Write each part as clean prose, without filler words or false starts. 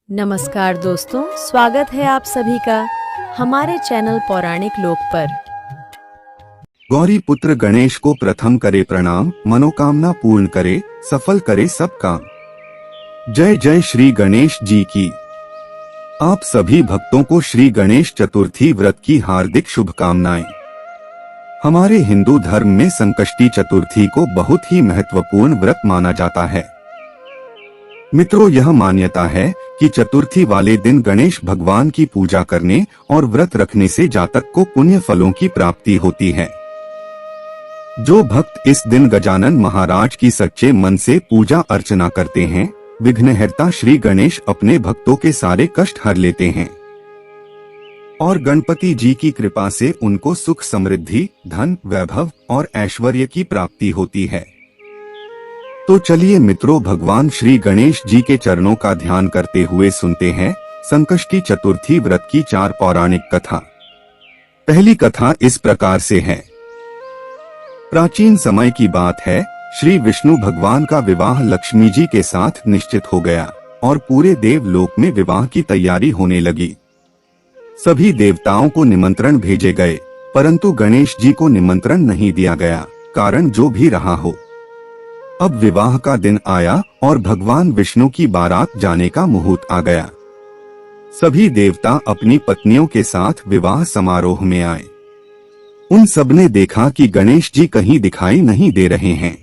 नमस्कार दोस्तों, स्वागत है आप सभी का हमारे चैनल पौराणिक लोक पर। गौरी पुत्र गणेश को प्रथम करे प्रणाम, मनोकामना पूर्ण करे, सफल करे सब काम। जय जय श्री गणेश जी की। आप सभी भक्तों को श्री गणेश चतुर्थी व्रत की हार्दिक शुभकामनाएं। हमारे हिंदू धर्म में संकष्टी चतुर्थी को बहुत ही महत्वपूर्ण व्रत माना जाता है। मित्रों, यह मान्यता है कि चतुर्थी वाले दिन गणेश भगवान की पूजा करने और व्रत रखने से जातक को पुण्य फलों की प्राप्ति होती है। जो भक्त इस दिन गजानन महाराज की सच्चे मन से पूजा अर्चना करते हैं, विघ्नहर्ता श्री गणेश अपने भक्तों के सारे कष्ट हर लेते हैं और गणपति जी की कृपा से उनको सुख समृद्धि, धन, वैभव और ऐश्वर्य की प्राप्ति होती है। तो चलिए मित्रों, भगवान श्री गणेश जी के चरणों का ध्यान करते हुए सुनते हैं संकष्टी चतुर्थी व्रत की 4 पौराणिक कथा। पहली कथा इस प्रकार से है। प्राचीन समय की बात है, श्री विष्णु भगवान का विवाह लक्ष्मी जी के साथ निश्चित हो गया और पूरे देवलोक में विवाह की तैयारी होने लगी। सभी देवताओं को निमंत्रण भेजे गए, परंतु गणेश जी को निमंत्रण नहीं दिया गया, कारण जो भी रहा हो। अब विवाह का दिन आया और भगवान विष्णु की बारात जाने का मुहूर्त आ गया। सभी देवता अपनी पत्नियों के साथ विवाह समारोह में आए। उन सबने देखा कि गणेश जी कहीं दिखाई नहीं दे रहे हैं।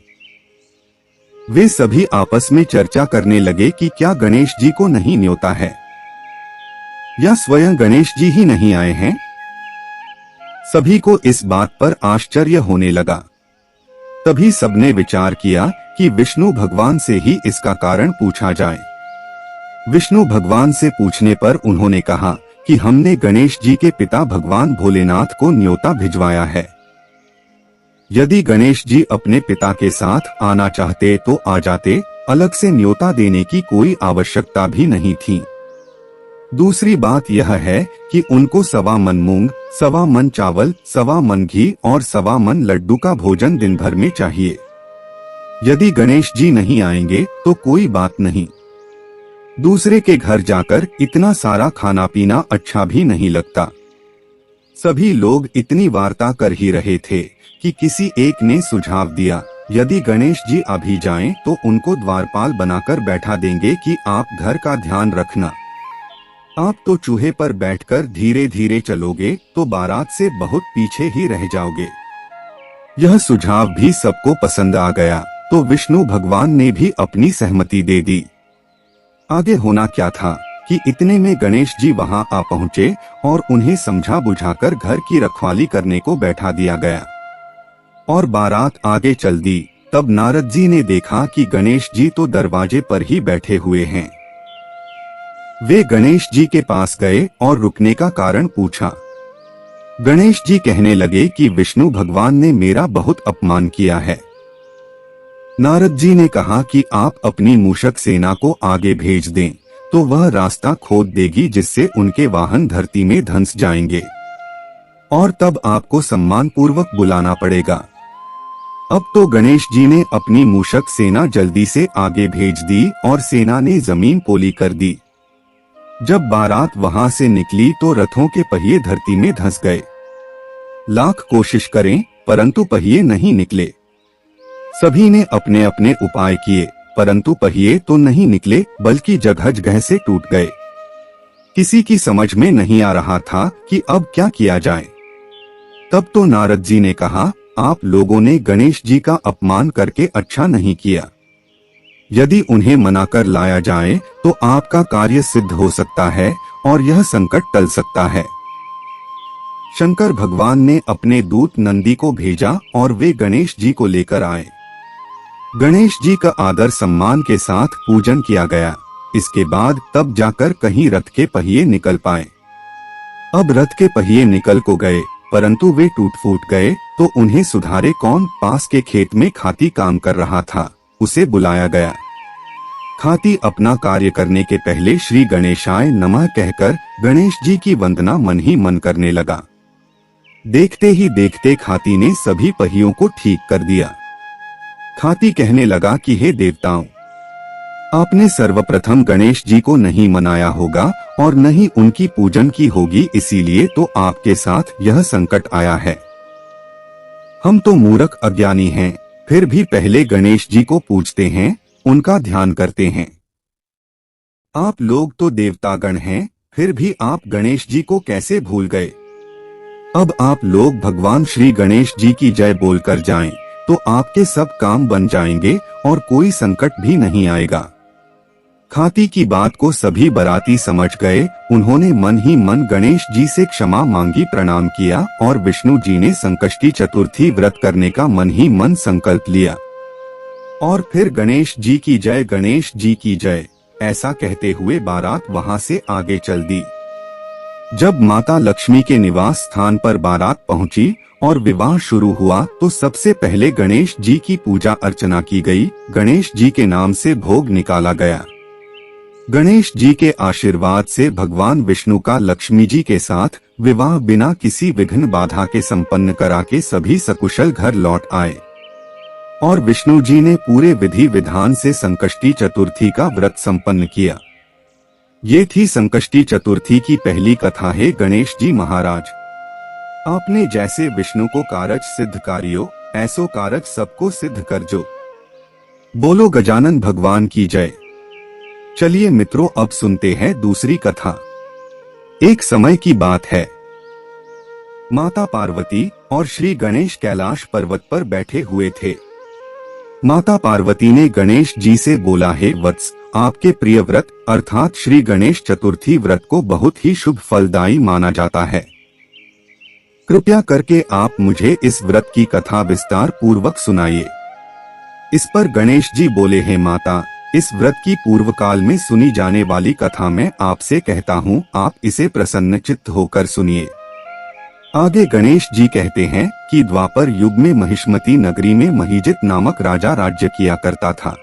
वे सभी आपस में चर्चा करने लगे कि क्या गणेश जी को नहीं न्योता है या स्वयं गणेश जी ही नहीं आए हैं। सभी को इस बात पर आश्चर्य होने लगा। तभी सबने विचार किया कि विष्णु भगवान से ही इसका कारण पूछा जाए। विष्णु भगवान से पूछने पर उन्होंने कहा कि हमने गणेश जी के पिता भगवान भोलेनाथ को न्योता भिजवाया है। यदि गणेश जी अपने पिता के साथ आना चाहते तो आ जाते, अलग से न्योता देने की कोई आवश्यकता भी नहीं थी। दूसरी बात यह है कि उनको 1.25 मन मूंग, 1.25 मन चावल, 1.25 मन घी और 1.25 मन लड्डू का भोजन दिन भर में चाहिए। यदि गणेश जी नहीं आएंगे तो कोई बात नहीं, दूसरे के घर जाकर इतना सारा खाना पीना अच्छा भी नहीं लगता। सभी लोग इतनी वार्ता कर ही रहे थे कि किसी एक ने सुझाव दिया, यदि गणेश जी अभी जाएं तो उनको द्वारपाल बनाकर बैठा देंगे कि आप घर का ध्यान रखना। आप तो चूहे पर बैठकर धीरे धीरे चलोगे तो बारात से बहुत पीछे ही रह जाओगे। यह सुझाव भी सबको पसंद आ गया, तो विष्णु भगवान ने भी अपनी सहमति दे दी। आगे होना क्या था कि इतने में गणेश जी वहां आ पहुंचे और उन्हें समझा बुझाकर घर की रखवाली करने को बैठा दिया गया और बारात आगे चल दी। तब नारद जी ने देखा कि गणेश जी तो दरवाजे पर ही बैठे हुए हैं। वे गणेश जी के पास गए और रुकने का कारण पूछा। गणेश जी कहने लगे कि विष्णु भगवान ने मेरा बहुत अपमान किया है। नारद जी ने कहा कि आप अपनी मूषक सेना को आगे भेज दें, तो वह रास्ता खोद देगी जिससे उनके वाहन धरती में धंस जाएंगे और तब आपको सम्मान पूर्वक बुलाना पड़ेगा। अब तो गणेश जी ने अपनी मूषक सेना जल्दी से आगे भेज दी और सेना ने जमीन पोली कर दी। जब बारात वहां से निकली तो रथों के पहिए धरती में धंस गए। लाख कोशिश करें परंतु पहिए नहीं निकले। सभी ने अपने अपने उपाय किए, परंतु पहिए तो नहीं निकले बल्कि जगह जगह से टूट गए। किसी की समझ में नहीं आ रहा था कि अब क्या किया जाए। तब तो नारद जी ने कहा, आप लोगों ने गणेश जी का अपमान करके अच्छा नहीं किया। यदि उन्हें मनाकर लाया जाए तो आपका कार्य सिद्ध हो सकता है और यह संकट टल सकता है। शंकर भगवान ने अपने दूत नंदी को भेजा और वे गणेश जी को लेकर आए। गणेश जी का आदर सम्मान के साथ पूजन किया गया। इसके बाद तब जाकर कहीं रथ के पहिए निकल पाए। अब रथ के पहिए निकल को गए, परंतु वे टूट फूट गए तो उन्हें सुधारे कौन। पास के खेत में खाती काम कर रहा था, उसे बुलाया गया। खाती अपना कार्य करने के पहले श्री गणेशाय नमः कहकर गणेश जी की वंदना मन ही मन करने लगा। देखते ही देखते खाती ने सभी पहियों को ठीक कर दिया। खाती कहने लगा कि हे देवताओं, आपने सर्वप्रथम गणेश जी को नहीं मनाया होगा और न ही उनकी पूजन की होगी, इसीलिए तो आपके साथ यह संकट आया है। हम तो मूर्ख अज्ञानी हैं, फिर भी पहले गणेश जी को पूजते हैं, उनका ध्यान करते हैं। आप लोग तो देवतागण हैं, फिर भी आप गणेश जी को कैसे भूल गए? अब आप लोग भगवान श्री गणेश जी की जय बोलकर जाएं, तो आपके सब काम बन जाएंगे और कोई संकट भी नहीं आएगा। खाती की बात को सभी बाराती समझ गए। उन्होंने मन ही मन गणेश जी से क्षमा मांगी, प्रणाम किया और विष्णु जी ने संकष्टी चतुर्थी व्रत करने का मन ही मन संकल्प लिया और फिर गणेश जी की जय, गणेश जी की जय ऐसा कहते हुए बारात वहां से आगे चल दी। जब माता लक्ष्मी के निवास स्थान पर बारात पहुंची और विवाह शुरू हुआ तो सबसे पहले गणेश जी की पूजा अर्चना की गई। गणेश जी के नाम से भोग निकाला गया। गणेश जी के आशीर्वाद से भगवान विष्णु का लक्ष्मी जी के साथ विवाह बिना किसी विघ्न बाधा के संपन्न करा के सभी सकुशल घर लौट आए और विष्णु जी ने पूरे विधि विधान से संकष्टी चतुर्थी का व्रत संपन्न किया। ये थी संकष्टी चतुर्थी की पहली कथा। है गणेश जी महाराज, आपने जैसे विष्णु को कारज सिद्ध कारियो, ऐसो कारज सबको सिद्ध करजो। बोलो गजानन भगवान की जय। चलिए मित्रों, अब सुनते हैं दूसरी कथा। एक समय की बात है, माता पार्वती और श्री गणेश कैलाश पर्वत पर बैठे हुए थे। माता पार्वती ने गणेश जी से बोला, हे वत्स, आपके प्रिय व्रत अर्थात श्री गणेश चतुर्थी व्रत को बहुत ही शुभ फलदायी माना जाता है। कृपया करके आप मुझे इस व्रत की कथा विस्तार पूर्वक सुनाइए। इस पर गणेश जी बोले, हे माता, इस व्रत की पूर्व काल में सुनी जाने वाली कथा मैं आपसे कहता हूँ, आप इसे प्रसन्न चित्त होकर सुनिए। आगे गणेश जी कहते हैं कि द्वापर युग में महिष्मती नगरी में महिजित नामक राजा राज्य किया करता था।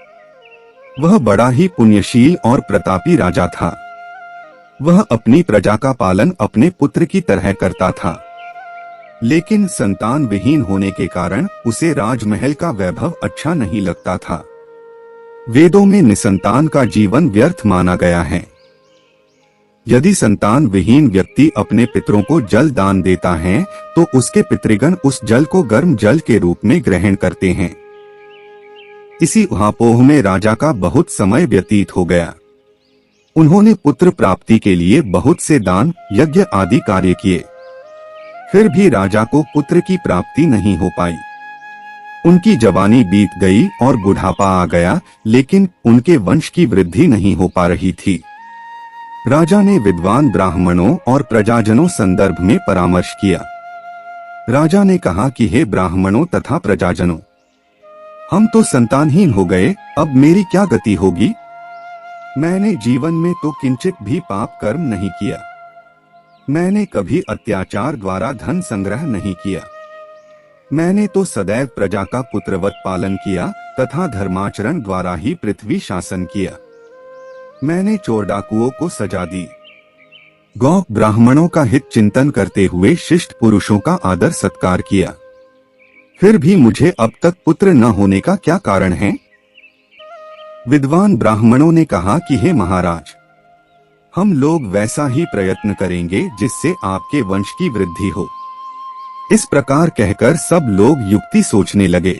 वह बड़ा ही पुण्यशील और प्रतापी राजा था। वह अपनी प्रजा का पालन अपने पुत्र की तरह करता था, लेकिन संतान विहीन होने के कारण उसे राजमहल का वैभव अच्छा नहीं लगता था। वेदों में निसंतान का जीवन व्यर्थ माना गया है। यदि संतान विहीन व्यक्ति अपने पितरों को जल दान देता है तो उसके पितृगण उस जल को गर्म जल के रूप में ग्रहण करते हैं। इसी उहापोह में राजा का बहुत समय व्यतीत हो गया। उन्होंने पुत्र प्राप्ति के लिए बहुत से दान, यज्ञ आदि कार्य किए, फिर भी राजा को पुत्र की प्राप्ति नहीं हो पाई। उनकी जवानी बीत गई और बुढ़ापा आ गया, लेकिन उनके वंश की वृद्धि नहीं हो पा रही थी। राजा ने विद्वान ब्राह्मणों और प्रजाजनों संदर्भ में परामर्श किया। राजा ने कहा कि हे ब्राह्मणों तथा प्रजाजनों, हम तो संतानहीन हो गए, अब मेरी क्या गति होगी? मैंने जीवन में तो किंचित भी पाप कर्म नहीं किया। मैंने कभी अत्याचार द्वारा धन संग्रह नहीं किया। मैंने तो सदैव प्रजा का पुत्रवत पालन किया तथा धर्माचरण द्वारा ही पृथ्वी शासन किया। मैंने चोर डाकुओं को सजा दी। गौ ब्राह्मणों का हित चिंतन करते हुए शिष्ट पुरुषों का आदर सत्कार किया। फिर भी मुझे अब तक पुत्र न होने का क्या कारण है? विद्वान ब्राह्मणों ने कहा कि हे महाराज, हम लोग वैसा ही प्रयत्न करेंगे जिससे आपके वंश की वृद्धि हो। इस प्रकार कहकर सब लोग युक्ति सोचने लगे।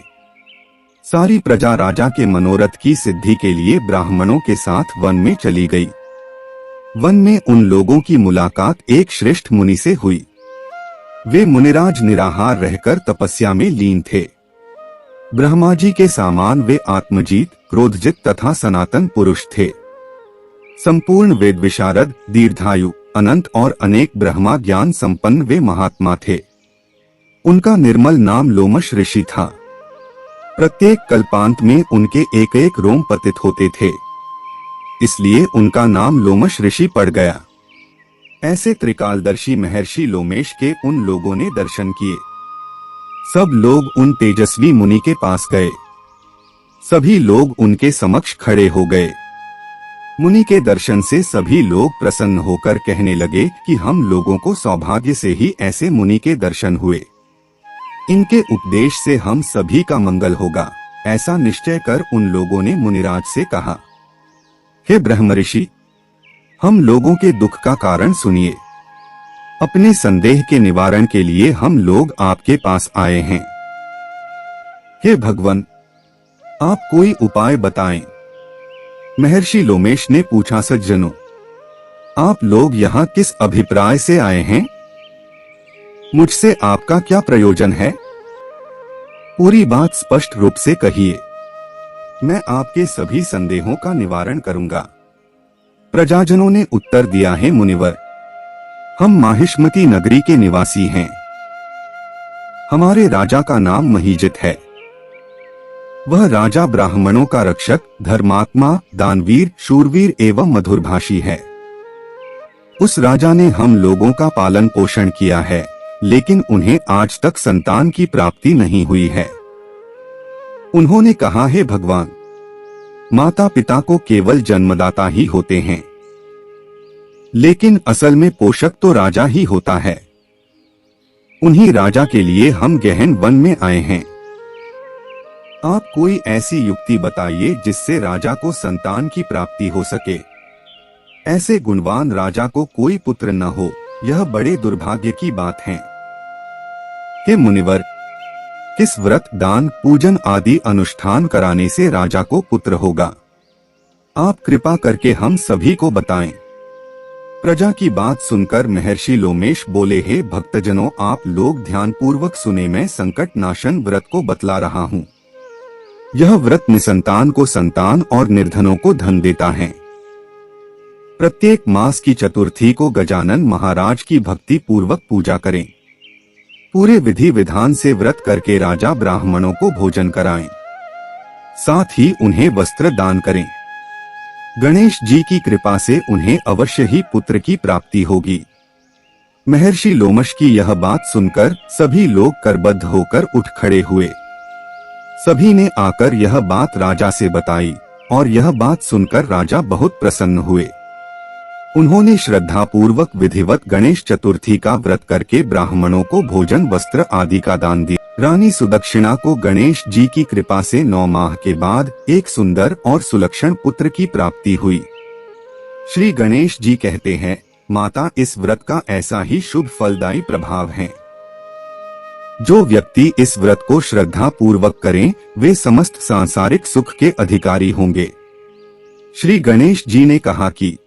सारी प्रजा राजा के मनोरथ की सिद्धि के लिए ब्राह्मणों के साथ वन में चली गई। वन में उन लोगों की मुलाकात एक श्रेष्ठ मुनि से हुई। वे मुनिराज निराहार रहकर तपस्या में लीन थे। ब्रह्मा जी के समान वे आत्मजीत, क्रोधजित तथा सनातन पुरुष थे। संपूर्ण वेद विशारद, दीर्घायु, अनंत और अनेक ब्रह्मा ज्ञान संपन्न वे महात्मा थे। उनका निर्मल नाम लोमश ऋषि था। प्रत्येक कल्पांत में उनके एक एक रोम पतित होते थे, इसलिए उनका नाम लोमश ऋषि पड़ गया। ऐसे त्रिकालदर्शी महर्षि लोमेश के उन लोगों ने दर्शन किए। सब लोग उन तेजस्वी मुनि के पास गए। सभी लोग उनके समक्ष खड़े हो गए। मुनि के दर्शन से सभी लोग प्रसन्न होकर कहने लगे कि हम लोगों को सौभाग्य से ही ऐसे मुनि के दर्शन हुए। इनके उपदेश से हम सभी का मंगल होगा, ऐसा निश्चय कर उन लोगों ने मुनिराज से कहा। हे ब्रह्मऋषि, हम लोगों के दुख का कारण सुनिए। अपने संदेह के निवारण के लिए हम लोग आपके पास आए हैं। हे भगवान, आप कोई उपाय बताएं। महर्षि लोमेश ने पूछा, सज्जनों, आप लोग यहाँ किस अभिप्राय से आए हैं? मुझसे आपका क्या प्रयोजन है? पूरी बात स्पष्ट रूप से कहिए। मैं आपके सभी संदेहों का निवारण करूंगा। प्रजाजनों ने उत्तर दिया, है मुनिवर, हम माहिष्मती नगरी के निवासी हैं। हमारे राजा का नाम महीजित है। वह राजा ब्राह्मणों का रक्षक, धर्मात्मा, दानवीर, शूरवीर एवं मधुरभाषी है। उस राजा ने हम लोगों का पालन पोषण किया है, लेकिन उन्हें आज तक संतान की प्राप्ति नहीं हुई है। उन्होंने कहा, हे भगवान, माता पिता को केवल जन्मदाता ही होते हैं, लेकिन असल में पोषक तो राजा ही होता है। उन्हीं राजा के लिए हम गहन वन में आए हैं। आप कोई ऐसी युक्ति बताइए जिससे राजा को संतान की प्राप्ति हो सके। ऐसे गुणवान राजा को कोई पुत्र न हो, यह बड़े दुर्भाग्य की बात है। हे मुनिवर, किस व्रत, दान, पूजन आदि अनुष्ठान कराने से राजा को पुत्र होगा? आप कृपा करके हम सभी को बताएं। प्रजा की बात सुनकर महर्षि लोमेश बोले, हे भक्तजनों, आप लोग ध्यानपूर्वक सुने। मैं संकट नाशन व्रत को बतला रहा हूँ। यह व्रत निसंतान को संतान और निर्धनों को धन देता है। प्रत्येक मास की चतुर्थी को गजानन महाराज की भक्ति पूर्वक पूजा करें। पूरे विधि विधान से व्रत करके राजा ब्राह्मणों को भोजन कराएं। साथ ही उन्हें वस्त्र दान करें। गणेश जी की कृपा से उन्हें अवश्य ही पुत्र की प्राप्ति होगी। महर्षि लोमश की यह बात सुनकर सभी लोग करबद्ध होकर उठ खड़े हुए। सभी ने आकर यह बात राजा से बताई और यह बात सुनकर राजा बहुत प्रसन्न हुए। उन्होंने श्रद्धा पूर्वक विधिवत गणेश चतुर्थी का व्रत करके ब्राह्मणों को भोजन, वस्त्र आदि का दान दिया। रानी सुदक्षिणा को गणेश जी की कृपा से 9 माह के बाद एक सुंदर और सुलक्षण पुत्र की प्राप्ति हुई। श्री गणेश जी कहते हैं, माता, इस व्रत का ऐसा ही शुभ फलदायी प्रभाव है। जो व्यक्ति इस व्रत को श्रद्धा पूर्वक करें, वे समस्त सांसारिक सुख के अधिकारी होंगे। श्री गणेश जी ने कहा कि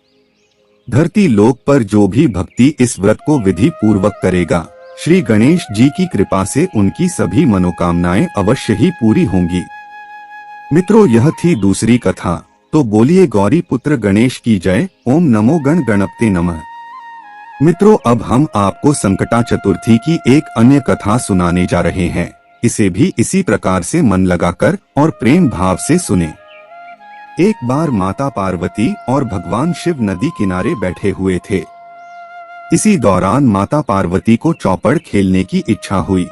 धरती लोक पर जो भी भक्ति इस व्रत को विधि पूर्वक करेगा, श्री गणेश जी की कृपा से उनकी सभी मनोकामनाएं अवश्य ही पूरी होंगी। मित्रों, यह थी दूसरी कथा। तो बोलिए गौरी पुत्र गणेश की जय। ओम नमो गण गणपते नमः। मित्रों, अब हम आपको संकटा चतुर्थी की एक अन्य कथा सुनाने जा रहे हैं। इसे भी इसी प्रकार से मन लगाकर और प्रेम भाव से सुने। एक बार माता पार्वती और भगवान शिव नदी किनारे बैठे हुए थे। इसी दौरान माता पार्वती को चौपड़ खेलने की इच्छा हुई।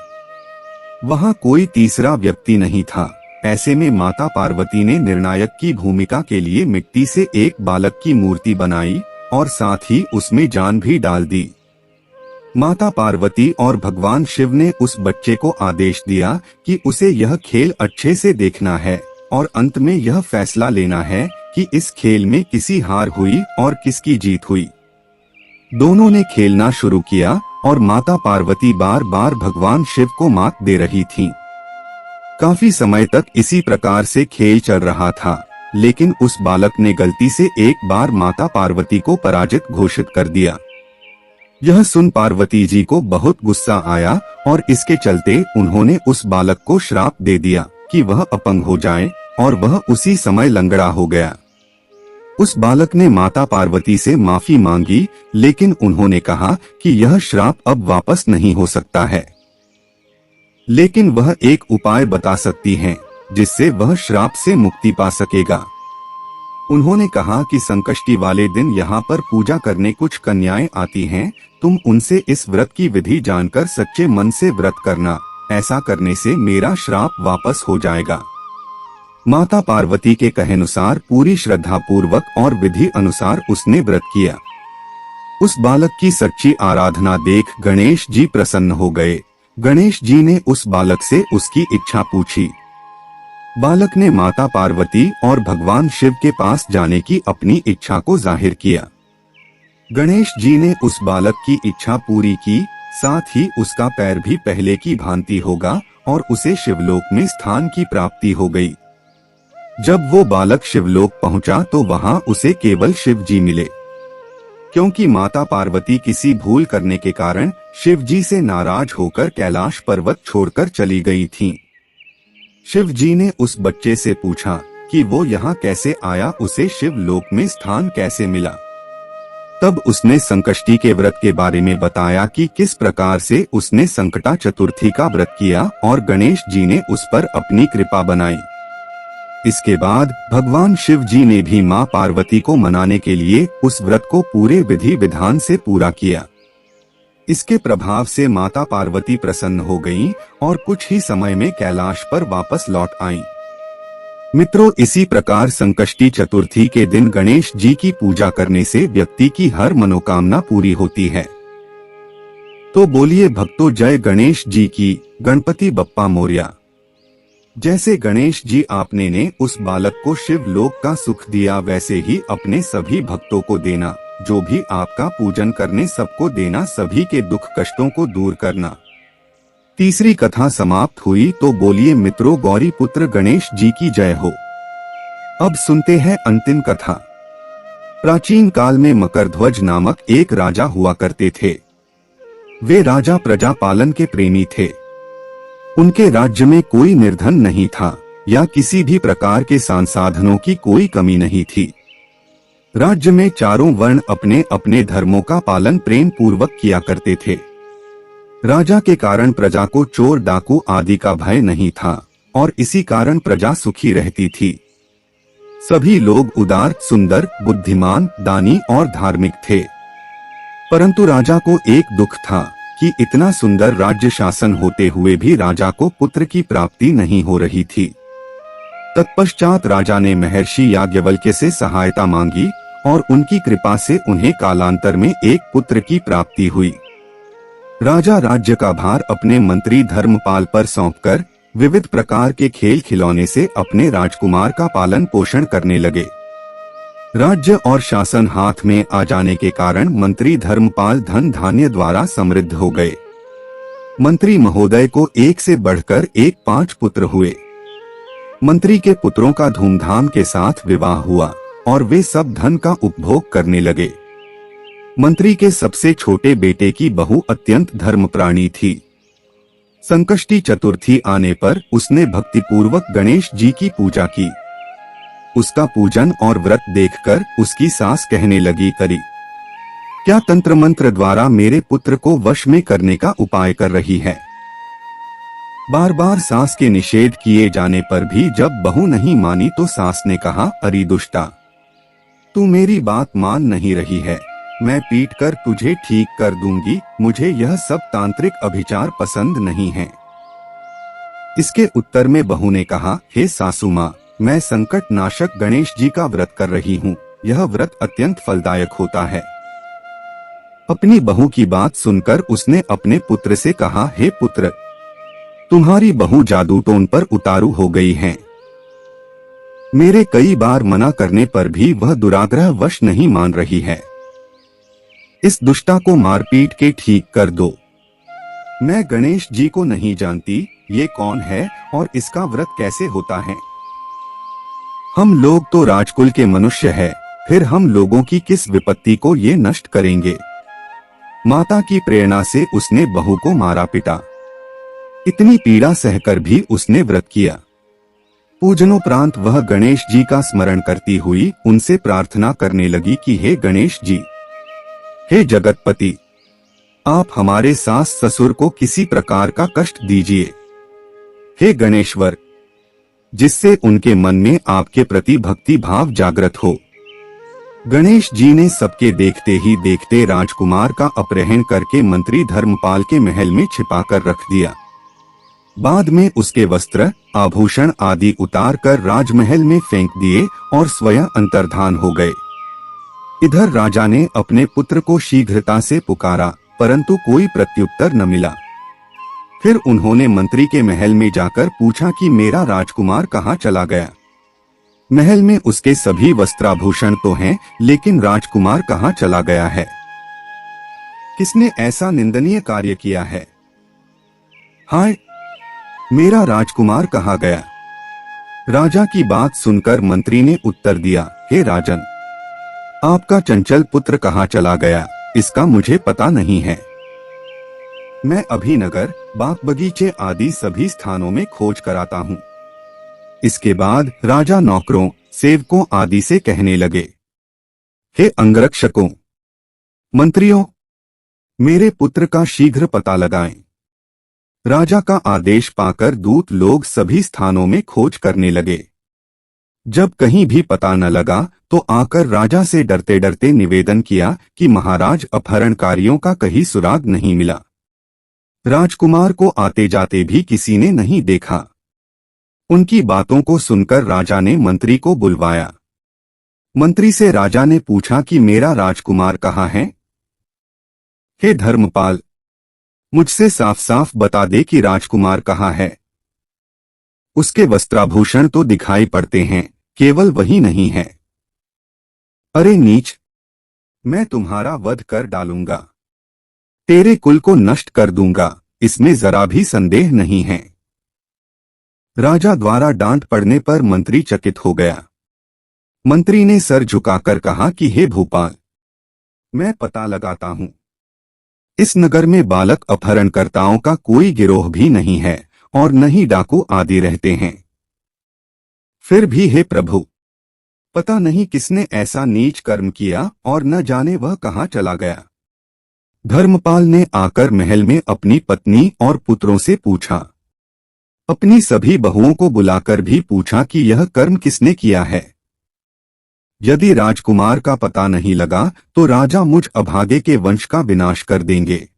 वहां कोई तीसरा व्यक्ति नहीं था। ऐसे में माता पार्वती ने निर्णायक की भूमिका के लिए मिट्टी से एक बालक की मूर्ति बनाई और साथ ही उसमें जान भी डाल दी। माता पार्वती और भगवान शिव ने उस बच्चे को आदेश दिया कि उसे यह खेल अच्छे से देखना है और अंत में यह फैसला लेना है कि इस खेल में किसी हार हुई और किसकी जीत हुई। दोनों ने खेलना शुरू किया और माता पार्वती बार बार भगवान शिव को मात दे रही थीं। काफी समय तक इसी प्रकार से खेल चल रहा था, लेकिन उस बालक ने गलती से एक बार माता पार्वती को पराजित घोषित कर दिया। यह सुन पार्वती जी को बहुत गुस्सा आया और इसके चलते उन्होंने उस बालक को श्राप दे दिया कि वह अपंग हो जाए और वह उसी समय लंगड़ा हो गया। उस बालक ने माता पार्वती से माफी मांगी, लेकिन उन्होंने कहा कि यह श्राप अब वापस नहीं हो सकता है, लेकिन वह एक उपाय बता सकती हैं जिससे वह श्राप से मुक्ति पा सकेगा। उन्होंने कहा कि संकष्टी वाले दिन यहाँ पर पूजा करने कुछ कन्याएं आती हैं, तुम उनसे इस व्रत की विधि जानकर सच्चे मन से व्रत करना। ऐसा करने से मेरा श्राप वापस हो जाएगा। माता पार्वती के कहेनुसार पूरी श्रद्धा पूर्वक और विधि अनुसार उसने व्रत किया। उस बालक की सच्ची आराधना देख गणेश जी प्रसन्न हो गए। गणेश जी ने उस बालक से उसकी इच्छा पूछी। बालक ने माता पार्वती और भगवान शिव के पास जाने की अपनी इच्छा को जाहिर किया। गणेश जी ने उस बालक की इच्छा पूरी की, साथ ही उसका पैर भी पहले की भांति होगा और उसे शिवलोक में स्थान की प्राप्ति हो गई। जब वो बालक शिवलोक पहुंचा तो वहां उसे केवल शिव जी मिले, क्योंकि माता पार्वती किसी भूल करने के कारण शिव जी से नाराज होकर कैलाश पर्वत छोड़कर चली गई थीं। शिव जी ने उस बच्चे से पूछा कि वो यहाँ कैसे आया, उसे शिवलोक में स्थान कैसे मिला। तब उसने संकष्टी के व्रत के बारे में बताया कि किस प्रकार से उसने संकटा चतुर्थी का व्रत किया और गणेश जी ने उस पर अपनी कृपा बनाई। इसके बाद भगवान शिव जी ने भी मां पार्वती को मनाने के लिए उस व्रत को पूरे विधि विधान से पूरा किया। इसके प्रभाव से माता पार्वती प्रसन्न हो गईं और कुछ ही समय में कैलाश पर वापस लौट आईं। मित्रों, इसी प्रकार संकष्टी चतुर्थी के दिन गणेश जी की पूजा करने से व्यक्ति की हर मनोकामना पूरी होती है। तो बोलिए भक्तों, जय गणेश जी की। गणपति बप्पा मोरया। जैसे गणेश जी आपने ने उस बालक को शिवलोक का सुख दिया, वैसे ही अपने सभी भक्तों को देना। जो भी आपका पूजन करने सबको देना, सभी के दुख कष्टों को दूर करना। तीसरी कथा समाप्त हुई। तो बोलिए मित्रों, गौरी पुत्र गणेश जी की जय हो। अब सुनते हैं अंतिम कथा। प्राचीन काल में मकरध्वज नामक एक राजा हुआ करते थे। वे राजा प्रजा पालन के प्रेमी थे। उनके राज्य में कोई निर्धन नहीं था या किसी भी प्रकार के संसाधनों की कोई कमी नहीं थी। राज्य में चारों वर्ण अपने अपने धर्मों का पालन प्रेम पूर्वक किया करते थे। राजा के कारण प्रजा को चोर डाकू आदि का भय नहीं था और इसी कारण प्रजा सुखी रहती थी। सभी लोग उदार, सुंदर, बुद्धिमान, दानी और धार्मिक थे। परंतु राजा को एक दुख था कि इतना सुंदर राज्य शासन होते हुए भी राजा को पुत्र की प्राप्ति नहीं हो रही थी। तत्पश्चात राजा ने महर्षि याज्ञवल्क्य से सहायता मांगी और उनकी कृपा से उन्हें कालांतर में एक पुत्र की प्राप्ति हुई। राजा राज्य का भार अपने मंत्री धर्मपाल पर सौंपकर विविध प्रकार के खेल खिलौने से अपने राजकुमार का पालन पोषण करने लगे। राज्य और शासन हाथ में आ जाने के कारण मंत्री धर्मपाल धन धान्य द्वारा समृद्ध हो गए। मंत्री महोदय को एक से बढ़कर एक 5 पुत्र हुए। मंत्री के पुत्रों का धूमधाम के साथ विवाह हुआ और वे सब धन का उपभोग करने लगे। मंत्री के सबसे छोटे बेटे की बहू अत्यंत धर्मप्राणी थी। संकष्टी चतुर्थी आने पर उसने भक्तिपूर्वक गणेश जी की पूजा की। उसका पूजन और व्रत देखकर उसकी सास कहने लगी, करी क्या तंत्र मंत्र द्वारा मेरे पुत्र को वश में करने का उपाय कर रही है। बार बार सास के निषेध किए जाने पर भी जब बहू नहीं मानी तो सास ने कहा, अरे दुष्टा, तू मेरी बात मान नहीं रही है, मैं पीट कर तुझे ठीक कर दूंगी। मुझे यह सब तांत्रिक अभिचार पसंद नहीं है। इसके उत्तर में बहू ने कहा, हे सासू माँ, मैं संकट नाशक गणेश जी का व्रत कर रही हूँ। यह व्रत अत्यंत फलदायक होता है। अपनी बहू की बात सुनकर उसने अपने पुत्र से कहा, हे पुत्र, तुम्हारी बहू जादू टोन पर उतारू हो गई है। मेरे कई बार मना करने पर भी वह दुराग्रह वश नहीं मान रही है। इस दुष्टा को मारपीट के ठीक कर दो। मैं गणेश जी को नहीं जानती, ये कौन है और इसका व्रत कैसे होता है। हम लोग तो राजकुल के मनुष्य हैं, फिर हम लोगों की किस विपत्ति को ये नष्ट करेंगे। माता की प्रेरणा से उसने बहू को मारा पिटा। इतनी पीड़ा सहकर भी उसने व्रत किया। पूजनोपरांत वह गणेश जी का स्मरण करती हुई उनसे प्रार्थना करने लगी कि हे गणेश जी, हे जगतपति, आप हमारे सास ससुर को किसी प्रकार का कष्ट दीजिए। हे गणेश्वर, जिससे उनके मन में आपके प्रति भक्ति भाव जागृत हो। गणेश जी ने सबके देखते ही देखते राजकुमार का अपहरण करके मंत्री धर्मपाल के महल में छिपाकर रख दिया। बाद में उसके वस्त्र, आभूषण आदि उतार कर राजमहल में फेंक दिए और स्वयं अंतर्धान हो गए। इधर राजा ने अपने पुत्र को शीघ्रता से पुकारा, परंतु कोई प्रत्युत्तर न मिला। फिर उन्होंने मंत्री के महल में जाकर पूछा कि मेरा राजकुमार कहाँ चला गया। महल में उसके सभी वस्त्राभूषण तो हैं, लेकिन राजकुमार कहाँ चला गया है? किसने ऐसा निंदनीय कार्य किया है? हाय, मेरा राजकुमार कहाँ गया? राजा की बात सुनकर मंत्री ने उत्तर दिया, हे राजन, आपका चंचल पुत्र कहाँ चला गया, इसका मुझे पता नहीं है। मैं अभी नगर, बाग बगीचे आदि सभी स्थानों में खोज कराता हूँ। इसके बाद राजा नौकरों, सेवकों आदि से कहने लगे, हे अंगरक्षकों, मंत्रियों, मेरे पुत्र का शीघ्र पता लगाएं। राजा का आदेश पाकर दूत लोग सभी स्थानों में खोज करने लगे। जब कहीं भी पता न लगा तो आकर राजा से डरते डरते निवेदन किया कि महाराज, अपहरणकारियों का कहीं सुराग नहीं मिला। राजकुमार को आते जाते भी किसी ने नहीं देखा। उनकी बातों को सुनकर राजा ने मंत्री को बुलवाया। मंत्री से राजा ने पूछा कि मेरा राजकुमार कहाँ है? हे धर्मपाल, मुझसे साफ साफ बता दे कि राजकुमार कहाँ है। उसके वस्त्राभूषण तो दिखाई पड़ते हैं, केवल वही नहीं है। अरे नीच, मैं तुम्हारा वध कर डालूंगा, तेरे कुल को नष्ट कर दूंगा, इसमें जरा भी संदेह नहीं है। राजा द्वारा डांट पड़ने पर मंत्री चकित हो गया। मंत्री ने सर झुकाकर कहा कि हे भूपाल, मैं पता लगाता हूं। इस नगर में बालक अपहरणकर्ताओं का कोई गिरोह भी नहीं है और न ही डाकू आदि रहते हैं। फिर भी हे प्रभु, पता नहीं किसने ऐसा नीच कर्म किया और न जाने वह कहाँ चला गया। धर्मपाल ने आकर महल में अपनी पत्नी और पुत्रों से पूछा। अपनी सभी बहुओं को बुलाकर भी पूछा कि यह कर्म किसने किया है। यदि राजकुमार का पता नहीं लगा तो राजा मुझ अभागे के वंश का विनाश कर देंगे।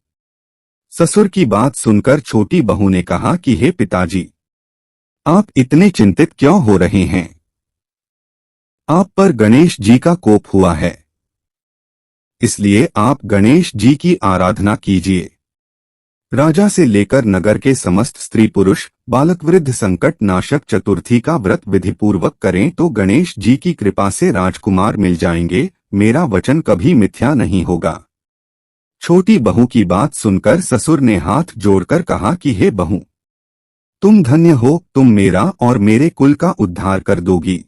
ससुर की बात सुनकर छोटी बहू ने कहा कि हे पिताजी, आप इतने चिंतित क्यों हो रहे हैं? आप पर गणेश जी का कोप हुआ है, इसलिए आप गणेश जी की आराधना कीजिए। राजा से लेकर नगर के समस्त स्त्री पुरुष, बालक वृद्ध संकट नाशक चतुर्थी का व्रत विधिपूर्वक करें तो गणेश जी की कृपा से राजकुमार मिल जाएंगे। मेरा वचन कभी मिथ्या नहीं होगा। छोटी बहू की बात सुनकर ससुर ने हाथ जोड़कर कहा कि हे बहू, तुम धन्य हो, तुम मेरा और मेरे कुल का उद्धार कर दोगी।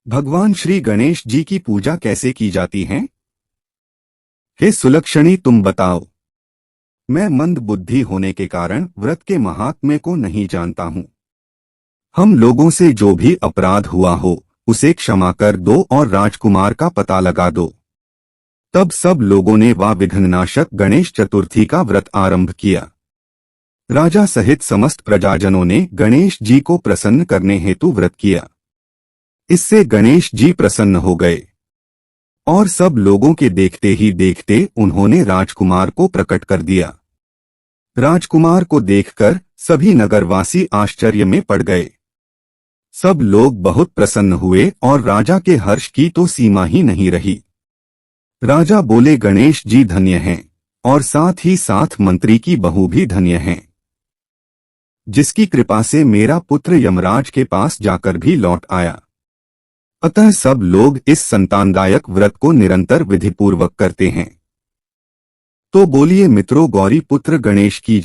भगवान श्री गणेश जी की पूजा कैसे की जाती है? हे सुलक्षणी, तुम बताओ। मैं मंद बुद्धि होने के कारण व्रत के महात्म्य को नहीं जानता हूँ। हम लोगों से जो भी अपराध हुआ हो उसे क्षमा कर दो और राजकुमार का पता लगा दो। तब सब लोगों ने वा विघ्ननाशक गणेश चतुर्थी का व्रत आरंभ किया। राजा सहित समस्त प्रजाजनों ने गणेश जी को प्रसन्न करने हेतु व्रत किया। इससे गणेश जी प्रसन्न हो गए और सब लोगों के देखते ही देखते उन्होंने राजकुमार को प्रकट कर दिया। राजकुमार को देखकर सभी नगरवासी आश्चर्य में पड़ गए। सब लोग बहुत प्रसन्न हुए और राजा के हर्ष की तो सीमा ही नहीं रही। राजा बोले, गणेश जी धन्य हैं और साथ ही साथ मंत्री की बहू भी धन्य हैं, जिसकी कृपा से मेरा पुत्र यमराज के पास जाकर भी लौट आया। अतः सब लोग इस संतानदायक व्रत को निरंतर विधिपूर्वक करते हैं। तो बोलिए मित्रों, गौरी पुत्र गणेश की जय।